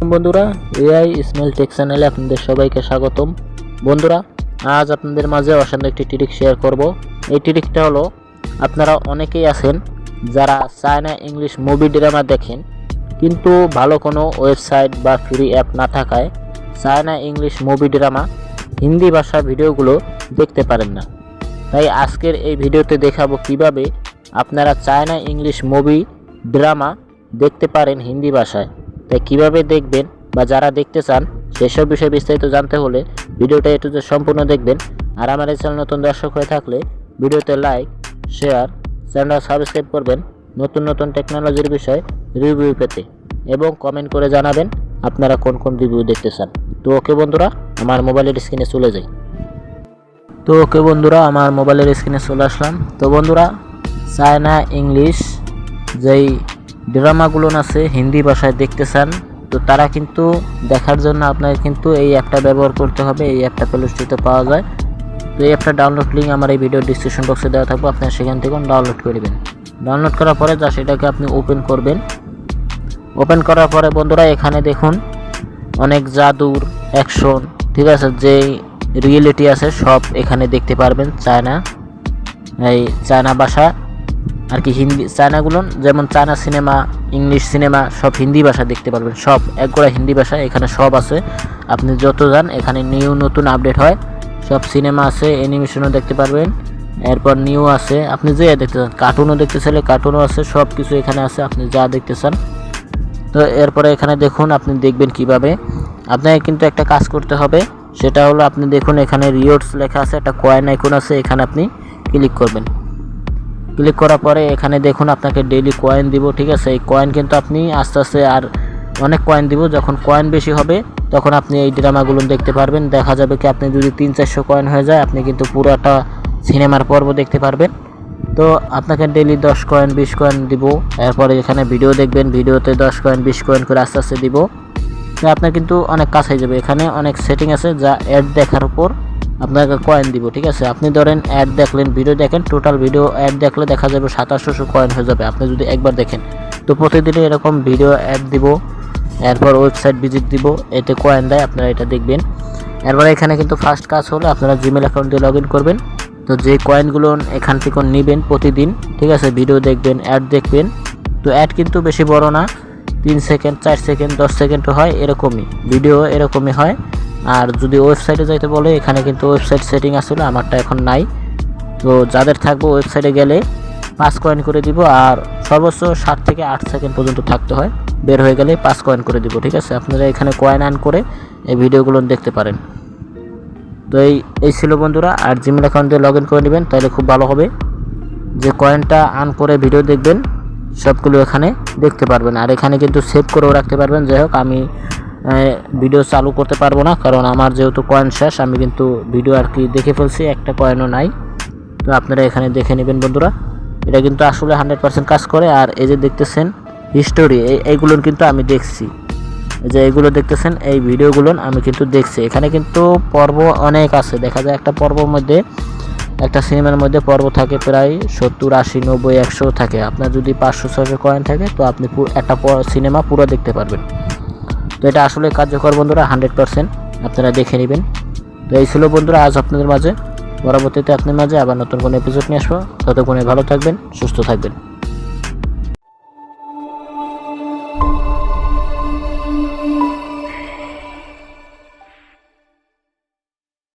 বন্ধুরা, AI smile take চ্যানেলে আপনাদের সবাইকে স্বাগতম। বন্ধুরা, আজ আপনাদের মাঝে অসাধারণ একটি ট্রিক শেয়ার করব। এই ট্রিকটা হলো, আপনারা অনেকেই আছেন যারা চায়না ইংলিশ মুভি ড্রামা দেখেন, কিন্তু ভালো কোনো ওয়েবসাইট বা ফ্রি অ্যাপ না থাকায় China English movie drama Hindi ভাষা ভিডিওগুলো দেখতে পারেন না। তাই আজকের এই ভিডিওতে দেখাবো কিভাবে আপনারা চায়না ইংলিশ মুভি ড্রামা দেখতে পারেন হিন্দি ভাষায়। তাই কীভাবে দেখবেন বা যারা দেখতে চান সেসব বিষয়ে বিস্তারিত জানতে হলে ভিডিওটা একটু সম্পূর্ণ দেখবেন। আর আমার এই চ্যানেল নতুন দর্শক হয়ে থাকলে ভিডিওতে লাইক, শেয়ার, চ্যানেল সাবস্ক্রাইব করবেন নতুন নতুন টেকনোলজির বিষয়ে রিভিউ পেতে, এবং কমেন্ট করে জানাবেন আপনারা কোন কোন রিভিউ দেখতে চান। তো ওকে বন্ধুরা, আমার মোবাইলের স্ক্রিনে চলে যাই। আমার মোবাইলের স্ক্রিনে চলে আসলাম। তো বন্ধুরা, চায়না ইংলিশ যেই ড্রামাগুলো আছে হিন্দি ভাষায় দেখতে চান, তো তারা কিন্তু দেখার জন্য আপনাকে কিন্তু এই অ্যাপটা ব্যবহার করতে হবে। এই অ্যাপটা প্লে স্টোরে পাওয়া যায়। তো এই অ্যাপটা ডাউনলোড লিঙ্ক আমার এই ভিডিও ডিসক্রিপশন বক্সে দেওয়া থাকবে, আপনারা সেখান থেকে ডাউনলোড করে নেবেন। ডাউনলোড করার পরে যা সেটাকে আপনি ওপেন করবেন। ওপেন করার পরে বন্ধুরা, এখানে দেখুন অনেক জাদুর, অ্যাকশন, ঠিক আছে, যেই রিয়েলিটি আছে সব এখানে দেখতে পারবেন। চায়না ভাষা আর কি, হিন্দি চায়নাগুলো, যেমন চায়না সিনেমা, ইংলিশ সিনেমা সব হিন্দি ভাষা দেখতে পারবেন। সব একগোড়া হিন্দি ভাষা, এখানে সব আছে। আপনি যত যান এখানে নতুন আপডেট হয়, সব সিনেমা আছে, অ্যানিমেশনও দেখতে পারবেন। এরপর নিউ আছে, আপনি যে দেখতে চান, কার্টুনও দেখতে চাইলে কার্টুনও আছে, সব কিছু এখানে আছে আপনি যা দেখতে চান। তো এরপরে এখানে দেখুন, আপনি দেখবেন কিভাবে। আপনাকে কিন্তু একটা কাজ করতে হবে, সেটা হলো আপনি দেখুন এখানে রিওয়ার্ডস লেখা আছে, একটা কয়েন আইকন আছে, এখানে আপনি ক্লিক করবেন। ক্লিক করার পরে এখানে দেখুন আপনাকে ডেইলি কয়েন দিব, ঠিক আছে। এই কয়েন কিন্তু আপনি আস্তে আস্তে আর অনেক কয়েন দিব, যখন কয়েন বেশি হবে তখন আপনি এই ড্রামাগুলো দেখতে পারবেন। দেখা যাবে কি আপনি যদি 300-400 কয়েন হয়ে যায়, আপনি কিন্তু পুরোটা সিনেমার পর্ব দেখতে পারবেন। তো আপনাকে ডেইলি 10 কয়েন 20 কয়েন দিব। এরপরে এখানে ভিডিও দেখবেন, ভিডিওতে 10 কয়েন 20 কয়েন করে আস্তে আস্তে দিব। তো আপনার কিন্তু অনেক কাজ হয়ে যাবে। এখানে অনেক সেটিং আছে যা অ্যাড দেখার উপর আপনাকে কয়েন দিব, ঠিক আছে। আপনি ধরেন অ্যাড দেখলেন, ভিডিও দেখেন, টোটাল ভিডিও অ্যাড দেখলে দেখা যাবে 2700 কয়েন হয়ে যাবে আপনি যদি একবার দেখেন। তো প্রতিদিনই এরকম ভিডিও অ্যাড দিব, এরপর ওয়েবসাইট ভিজিট দিব, এতে কয়েন দেয়, আপনারা এটা দেখবেন। এরপর এখানে কিন্তু ফার্স্ট কাজ হলো আপনারা জিমেল অ্যাকাউন্ট দিয়ে লগ ইন করবেন। তো যে কয়েনগুলো এখান থেকে নেবেন প্রতিদিন, ঠিক আছে, ভিডিও দেখবেন, অ্যাড দেখবেন। তো অ্যাড কিন্তু বেশি বড় না, 3 সেকেন্ড 4 সেকেন্ড 10 সেকেন্ডও হয়, এরকমই ভিডিও এরকমই হয়। আর যদি ওয়েবসাইটে যাইতে বলে, এখানে কিন্তু ওয়েবসাইট সেটিং আসলে আমারটা এখন নাই। তো যাদের থাকবে ওয়েবসাইটে গেলে 5 কয়েন করে দিব, আর সর্বোচ্চ 7 থেকে 8 সেকেন্ড পর্যন্ত থাকতে হয়, বের হয়ে গেলে 5 কয়েন করে দিব, ঠিক আছে। আপনারা এখানে কয়েন আর্ন করে এই ভিডিওগুলো দেখতে পারেন। তো এই ছিল বন্ধুরা। আর জিমেল অ্যাকাউন্ট দিয়ে লগ ইন করে নেবেন, তাহলে খুব ভালো হবে। যে কয়েনটা আর্ন করে ভিডিও দেখবেন সবগুলো এখানে দেখতে পারবেন। আর এখানে কিন্তু সেভ করেও রাখতে পারবেন। যাই হোক, আমি ভিডিও চালু করতে পারবো না, কারণ আমার যেহেতু কয়েন শেষ, আমি কিন্তু ভিডিও আর কি দেখে ফেলছি, একটা কয়েনও নাই। তো আপনারা এখানে দেখে নেবেন বন্ধুরা, এটা কিন্তু আসলে 100% কাজ করে। আর এই যে দেখতেছেন হিস্টোরি, এইগুলো কিন্তু আমি দেখছি, এই যে এইগুলো দেখতেছেন, এই ভিডিওগুলো আমি কিন্তু দেখছি। এখানে কিন্তু পর্ব অনেক আছে, দেখা যায় একটা পর্বের মধ্যে, একটা সিনেমার মধ্যে পর্ব থাকে প্রায় 70, 80, 90, 100 থাকে। আপনার যদি 500-600 কয়েন থাকে, তো আপনি একটা সিনেমা পুরো দেখতে পারবেন। তো এটা আসলে কার্যকর বন্ধুরা, 100%, আপনারা দেখে নেবেন। তো এই ছিল বন্ধুরা আজ আপনাদের মাঝে। পরবর্তীতে আপনার মাঝে আবার নতুন কোনো এপিসোড নিয়ে আসবো। ততক্ষণে ভালো থাকবেন, সুস্থ থাকবেন।